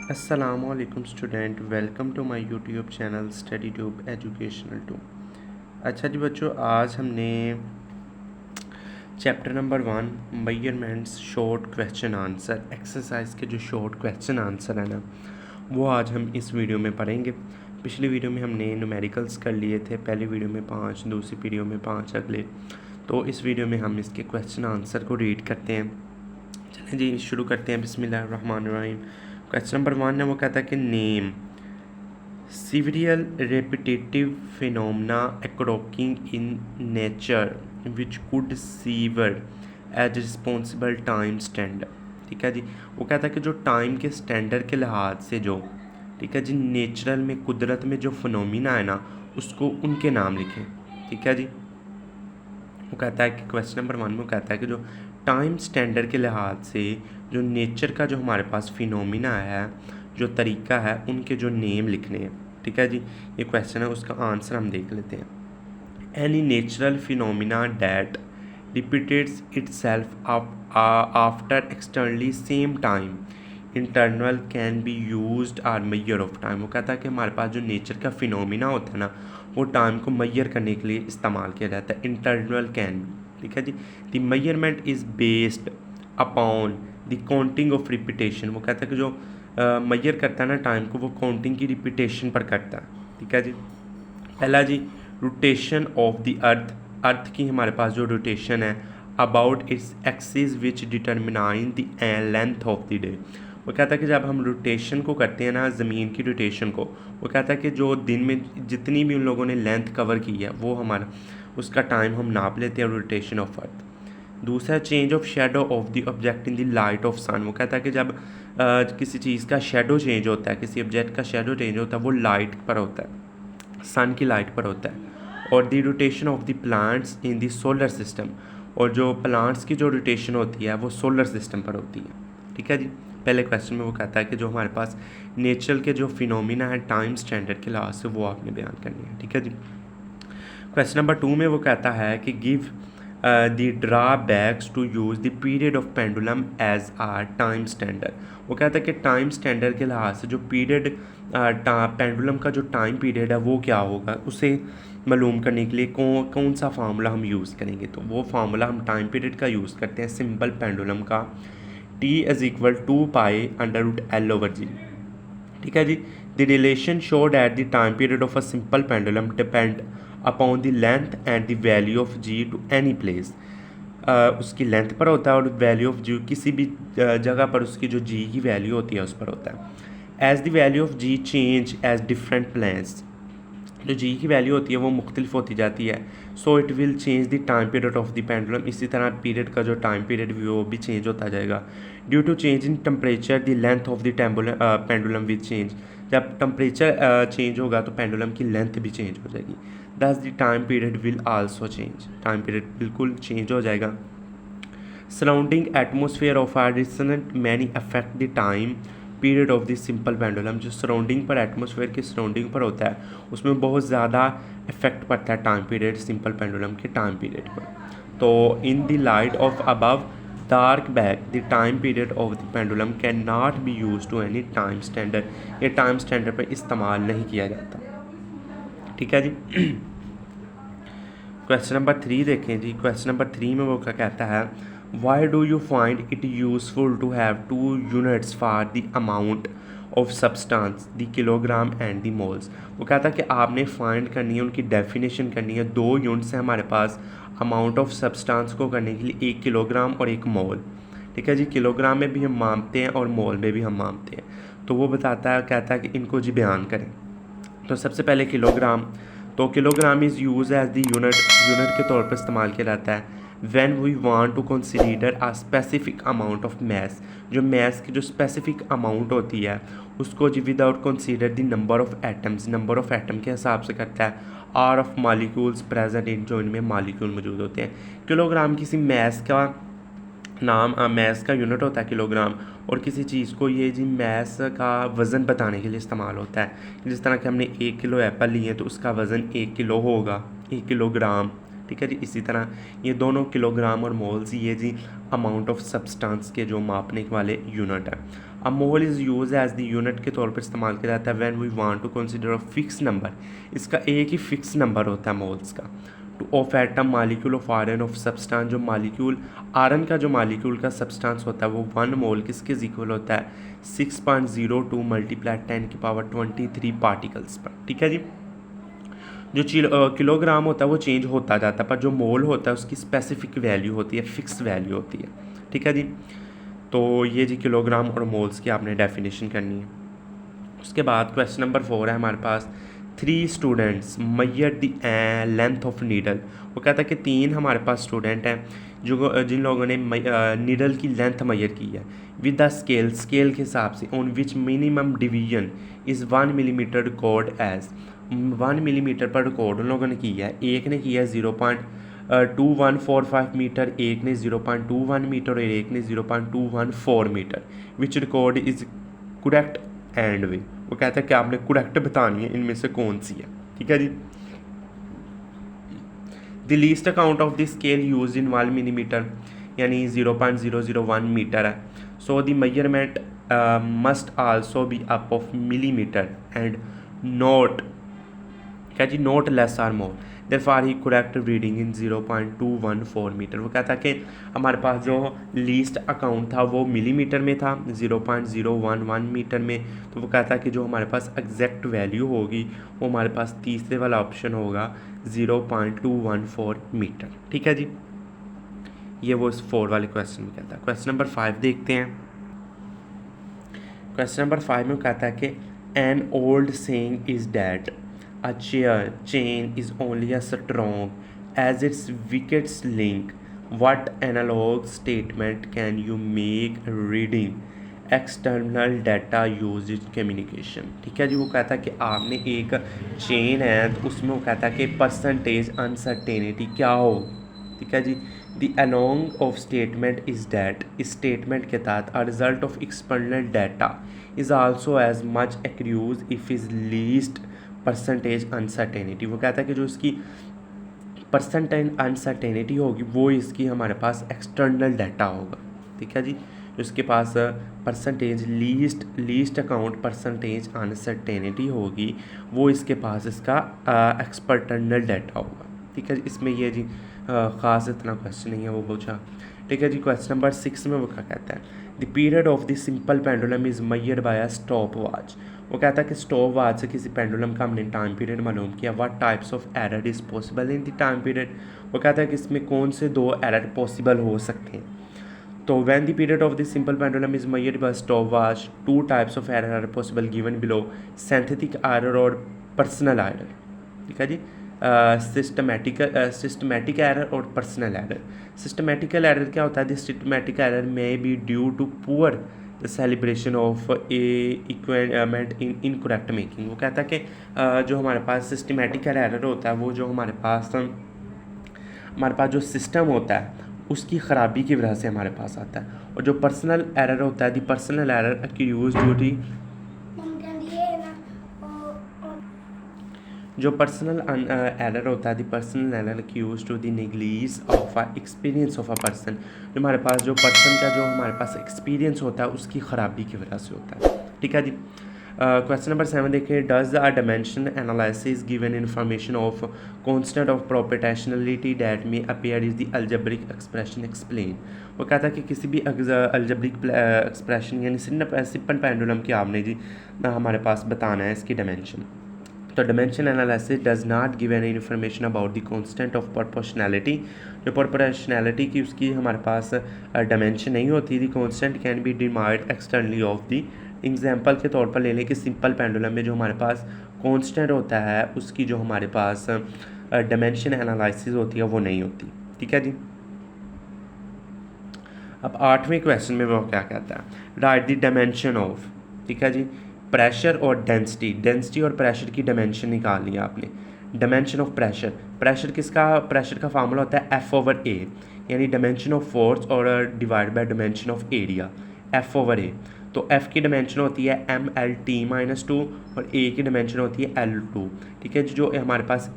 अस्सलामुअलैकुम student, welcome to my YouTube channel study tube educational two. अच्छा जी बच्चों, आज हमने chapter number 1 measurements short question answer exercise के जो शॉर्ट क्वेश्चन आंसर है ना, वो आज हम इस वीडियो में पढ़ेंगे। पिछली वीडियो में हमने न्यूमेरिकल्स कर लिए थे, पहली वीडियो में 5, दूसरी वीडियो में 5 अगले। तो इस वीडियो में हम इसके क्वेश्चन आंसर को रीड करते हैं। चलें जी, शुरू करते हैं। बिस्मिल्लाहिर्रहमानिर्रहीम। क्वेश्चन नंबर 1 है, वो कहता है कि name several repetitive phenomena occurring in nature which could serve as responsible time standard। ठीक है जी, वो कहता है कि जो टाइम के स्टैंडर्ड के लिहाज से जो, ठीक है जी, नेचुरल में कुदरत में जो फिनोमिना है ना, उसको उनके नाम लिखें। ठीक है जी, वो कहता है कि क्वेश्चन नंबर 1 में वो कहता है कि जो टाइम स्टैंडर्ड के लिहाज से जो नेचर का जो हमारे पास फिनोमिना है, जो तरीका है, उनके जो नेम लिखने हैं। ठीक है जी, ये क्वेश्चन है, उसका आंसर हम देख लेते हैं। Any natural phenomena that repeats itself after externally same time internal can be used or measure of time. वो कहता है कि हमारे पास जो नेचर का फिनोमिना होता है ना, वो टाइम को मैयर करने के लिए इस्तेमाल किया जाता है। इंटरनल कैन बी, ठीक है जी। The measurement is based upon the counting of repetition. वो कहता है कि जो मैयर करता है ना टाइम को, वो काउंटिंग की रिपीटेशन पर करता है। ठीक है जी। पहला जी, rotation of the earth. Earth की हमारे पास जो रोटेशन है about its axis which determine the length of the day. वो कहता है कि जब हम रोटेशन को करते हैं ना, ज़मीन की रोटेशन को, वो कहता है कि जो दिन में जितनी भी उन लोगों ने लेंथ कवर की है, वो हमारा उसका टाइम हम नाप लेते हैं, रोटेशन ऑफ अर्थ। दूसरा, change of shadow of the object in the light of sun. वो कहता है कि जब किसी चीज़ का शेडो चेंज होता है, किसी ऑब्जेक्ट का शेडो चेंज होता है, वो लाइट पर होता है, सन की लाइट पर होता है। और the rotation of the plants in the solar system. और जो प्लांट्स की जो रोटेशन होती है वो सोलर सिस्टम पर होती है। ठीक है जी। पहले क्वेश्चन में वो कहता है कि जो हमारे पास नेचर के जो फिनोमिना है टाइम स्टैंडर्ड के लिहाज से, वो आपने बयान करनी है। ठीक है जी। क्वेश्चन नंबर 2 में वो कहता है कि give the drawbacks to use the period of pendulum as a time standard. वो कहता है कि टाइम स्टैंडर्ड के लिहाज से जो पीरियड पेंडुलम का जो टाइम पीरियड है वो क्या होगा, उसे मालूम करने के लिए कौन सा फार्मूला हम यूज़ करेंगे। तो वो फार्मूला हम टाइम पीरियड का यूज़ करते हैं, सिंपल पेंडुलम का, T = 2π√L/G। ठीक है जी। The relation showed at the time period of a simple pendulum depend upon the length and the value of g to any place. उसकी length पर होता है और वैल्यू ऑफ जी किसी भी जगह पर उसकी जो जी की वैल्यू होती है उस पर होता है। As the value of ji change as different planes. जो जी की वैल्यू होती है वो मुख्तलिफ होती जाती है। So it will change the time period of the pendulum. इसी तरह पीरियड का जो टाइम पीरियड भी वो भी चेंज होता जाएगा। Due to change in temperature the length of the pendulum will change. जब टेम्परेचर चेंज होगा तो पेंडुलम की लेंथ भी चेंज हो जाएगी। Thus the time period will also change. Time period बिल्कुल चेंज हो जाएगा। Surrounding atmosphere of or resonant many affect the time period of the simple pendulum. जो सराउंडिंग पर, एटमोसफेयर की सराउंडिंग पर होता है, उसमें बहुत ज़्यादा इफेक्ट पड़ता है टाइम पीरियड सिंपल पेंडुलम के टाइम पीरियड पर। तो in the light of above dark back the time period of the pendulum can not B use to any time standard. ये टाइम स्टैंडर्ड पर इस्तेमाल नहीं किया जाता। ठीक है जी। क्वेश्चन नंबर 3 देखें जी। क्वेश्चन नंबर 3 में वो क्या कहता है, why do you find it useful to have 2 units for the amount of substance the kilogram and the moles. वो कहता है कि आपने फाइंड करनी है, उनकी डेफिनेशन करनी है। 2 यूनिट्स हैं हमारे पास अमाउंट ऑफ सब्सटेंस को करने के लिए, 1 किलोग्राम और 1 मोल। ठीक है जी। किलोग्राम में भी हम मापते हैं और मोल में भी हम मापते हैं। तो वो बताता है, कहता है कि इनको जी बयान करें। तो सबसे पहले किलोग्राम। तो kilogram is use as the unit के तौर पर इस्तेमाल किया जाता है when we want to consider a specific amount of mass. जो मैस की जो स्पेसिफिक अमाउंट होती है उसको जी without consider the number of atoms, number of atom के हिसाब से करता है, or of molecules present in, जो इनमें मालिक्यूल मौजूद होते हैं। किलोग्राम किसी मैस का नाम, मैस का यूनिट होता है किलोग्राम, और किसी चीज़ को ये जी मैस का वज़न बताने के लिए इस्तेमाल होता है। जिस तरह कि हमने 1 किलो एप्पल लिए तो उसका वज़न 1 किलो होगा, 1 किलोग्राम। ठीक है जी। इसी तरह ये दोनों किलोग्राम और मोल्स, ये जी अमाउंट ऑफ सब्सटेंस के जो मापने वाले यूनिट हैं। A mole is use as the unit के तौर पर इस्तेमाल किया जाता है when we want to consider a fix number, इसका एक ही फिक्स नंबर होता है मोल्स का, two of atom molecule of iron of substance, जो मालिक्यूल आयरन का जो मालिक्यूल का सब्सटेंस होता है वो 1 मोल किसके इक्वल होता है 6.02 मल्टीप्लाई 10⁻23 पार्टिकल्स पर। ठीक है जी। जो किलोग्राम होता है वो चेंज होता जाता है, पर जो मोल होता है उसकी स्पेसिफिक वैल्यू होती है, फिक्स वैल्यू होती है। ठीक है जी। तो ये जी किलोग्राम और मोल्स की आपने डेफिनेशन करनी है। उसके बाद क्वेश्चन नंबर 4 है हमारे पास, 3 students Maihar the length of needle. वो कहता है कि 3 हमारे पास स्टूडेंट हैं जो जिन लोगों ने नीडल की लेंथ मैयर की है विद द स्केल के हिसाब से, on which minimum division is 1 millimetre record as 1 millimetre पर रिकॉर्ड उन लोगों ने किया है। एक ने किया है 0.2145 मीटर, एक ने 0.21 मीटर और एक ने 0.214 metre, which record is correct and way. वो कहता है कि आपने करेक्ट बतानी है इनमें से कौन सी है। ठीक है जी। The least account of the scale use in 1 millimetre यानी 0.001 मीटर है। So the measurement must also be up of millimetre and not क्या जी not less or more, therefore he correct reading in 0.214 metre. वो कहता है कि हमारे पास जो लीस्ट अकाउंट था वो मिलीमीटर में था 0.011 मीटर में, तो वो कहता है कि जो हमारे पास एग्जैक्ट वैल्यू होगी वो हमारे पास तीसरे वाला ऑप्शन होगा 0.214 मीटर। ठीक है जी। ये वो इस 4 वाले क्वेश्चन में कहता है। क्वेश्चन नंबर 5 देखते हैं। क्वेश्चन नंबर 5 में कहता है कि an old saying is that a chain is only as strong as its weakest link. What analog statement can you make reading external data used in communication? ठीक है जी। वो कहता है कि आपने एक चेन है तो उसमें वो कहता है कि परसेंटेज अनसर्टेनिटी क्या हो। ठीक है जी। The along of statement is that, इस स्टेटमेंट के तहत a result of external data is also as much accuse if is least percentage uncertainty. वो कहता है कि जो इसकी परसेंटेज अनसर्टेनिटी होगी वो इसकी हमारे पास एक्सटर्नल डाटा होगा। ठीक है जी। जो इसके पास percentage least account percentage uncertainty होगी वो इसके पास इसका एक्सटर्नल डाटा होगा। ठीक है जी। इसमें ये जी ख़ास इतना क्वेश्चन नहीं है वो पूछा। ठीक है जी। क्वेश्चन नंबर 6 में वो क्या कहता है, the period of the simple pendulum is measured by a stop watch. वो कहता है कि स्टॉप वॉच से किसी पेंडुलम का हमने टाइम पीरियड मालूम किया। What types of error is possible in the time period. वो कहता है कि इसमें कौन से 2 एरर पॉसिबल हो सकते हैं। तो when the period of the simple pendulum is measured by stop watch 2 types of error are possible given below, synthetic error और पर्सनल एरर। ठीक है जी। सिस्टमैटिक एरर और पर्सनल एरर। सिस्टमैटिकल एरर क्या होता है, द सिस्टमैटिक एरर में be due to poor the celebration of a equipment in incorrect making. वो कहता है कि जो हमारे पास सिस्टमैटिकल एरर होता है वो जो हमारे पास जो सिस्टम होता है उसकी ख़राबी की वजह से हमारे पास आता है, और जो पर्सनल एरर होता है the personal error accuse duty, जो पर्सनल एरर होता है the personal error accuse to the negligence of a experience of a person. जो हमारे पास जो पर्सन का जो हमारे पास एक्सपीरियंस होता है उसकी ख़राबी की वजह से होता है। ठीक है जी। क्वेश्चन नंबर 7 देखिए, does a dimension analysis given information of constant of proportionality that में appear is the algebraic expression explain. वो कहता है कि किसी भी अलजेब्रिक एक्सप्रेशन यानी सिंपल पेंडुलम की आपने जी हमारे पास बताना है इसकी डायमेंशन। तो dimension analysis does not give any information about the constant of proportionality. जो प्रोपोर्शनैलिटी की उसकी हमारे पास डायमेंशन नहीं होती। The constant can be derived externally of the, example के तौर पर ले लें कि सिंपल पेंडुलम में जो हमारे पास कांस्टेंट होता है उसकी जो हमारे पास डायमेंशन एनालिसिस होती है वो नहीं होती। ठीक है जी। अब 8वें क्वेश्चन में वो क्या कहता है, राइट द डायमेंशन ऑफ। ठीक है जी। प्रेशर और डेंसिटी और प्रेशर की डायमेंशन निकालनी है आपने। डायमेंशन ऑफ प्रेशर का फार्मूला होता है F/A, यानी डायमेंशन ऑफ फोर्स और divide by dimension of area F/A। तो F की डायमेंशन होती है MLT-2 और A की डायमेंशन होती है L2। ठीक है जी। जो हमारे पास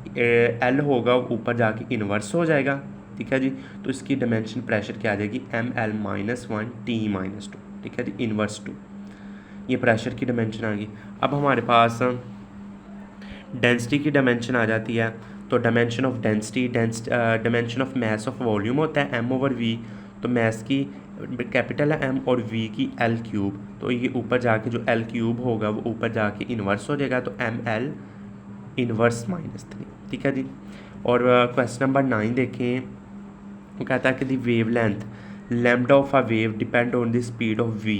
L होगा ऊपर जाके इन्वर्स हो जाएगा। ठीक है जी। तो इसकी डायमेंशन प्रेशर क्या आ जाएगी ML-1T-2। ठीक है जी। इन्वर्स 2। ये प्रेशर की डायमेंशन आ गई। अब हमारे पास डेंसिटी की डायमेंशन आ जाती है। तो dimension of density, dimension of mass of volume होता है m ओवर v। तो मास की कैपिटल है m और v की l क्यूब। तो ये ऊपर जाके जो l क्यूब होगा वो ऊपर जाके इन्वर्स हो जाएगा, तो ml इन्वर्स -3। ठीक है जी। और क्वेश्चन नंबर 9 देखें। वो कहता है कि the wave length lambda of a wave depend on the speed of v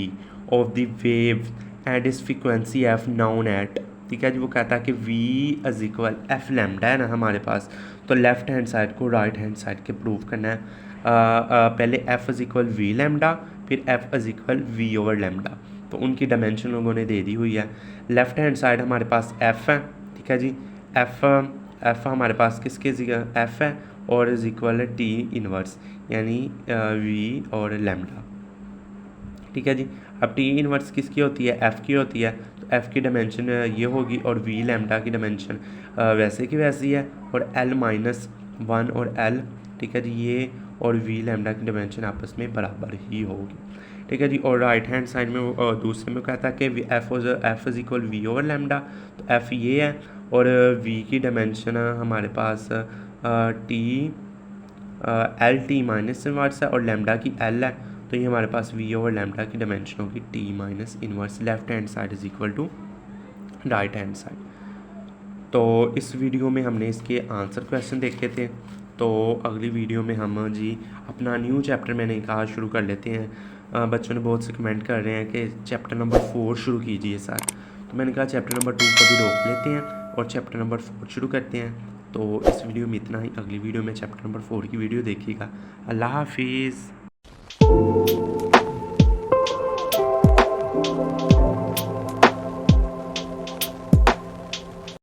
of the wave and is frequency f known at. ठीक है जी। वो कहता है कि v is equal f lambda है ना हमारे पास, तो लेफ्ट हैंड साइड को राइट हैंड साइड के प्रूव करना है। पहले f is equal v lambda, फिर f is equal v over lambda. तो उनकी डायमेंशन लोगों ने दे दी हुई है। लेफ्ट हैंड साइड हमारे पास f है। ठीक है जी। f हमारे पास किसके f है और इज इक्वल है टी इनवर्स, यानी v और लैम्डा। ठीक है जी। अब टी इनवर्स किसकी होती है, f की होती है। तो f की डायमेंशन ये होगी और v लैम्डा की डायमेंशन वैसे की वैसी है, और l-1 और l, ठीक है जी, ये और v लैम्डा की डायमेंशन आपस में बराबर ही होगी। ठीक है जी। और राइट हैंड साइड में वो दूसरे में कहता है कि f is equal v over lambda. तो f ये है और v की डायमेंशन हमारे पास एल टी माइनस इनवर्स है और लैम्डा की l है। तो ये हमारे पास v ओवर लैम्डा की डायमेंशन होगी t minus inverse. Left hand side is equal to right hand side. तो इस वीडियो में हमने इसके आंसर क्वेश्चन देखे थे। तो अगली वीडियो में हम जी अपना न्यू चैप्टर मैंने कहा शुरू कर लेते हैं। बच्चों ने बहुत से कमेंट कर रहे हैं कि चैप्टर नंबर 4 शुरू कीजिए सर। तो मैंने कहा चैप्टर नंबर 2 को भी रोक लेते हैं और चैप्टर नंबर 4 शुरू करते हैं। तो इस वीडियो में इतना ही। अगली वीडियो में चैप्टर नंबर 4 की वीडियो देखिएगा। अल्लाह हाफिज़।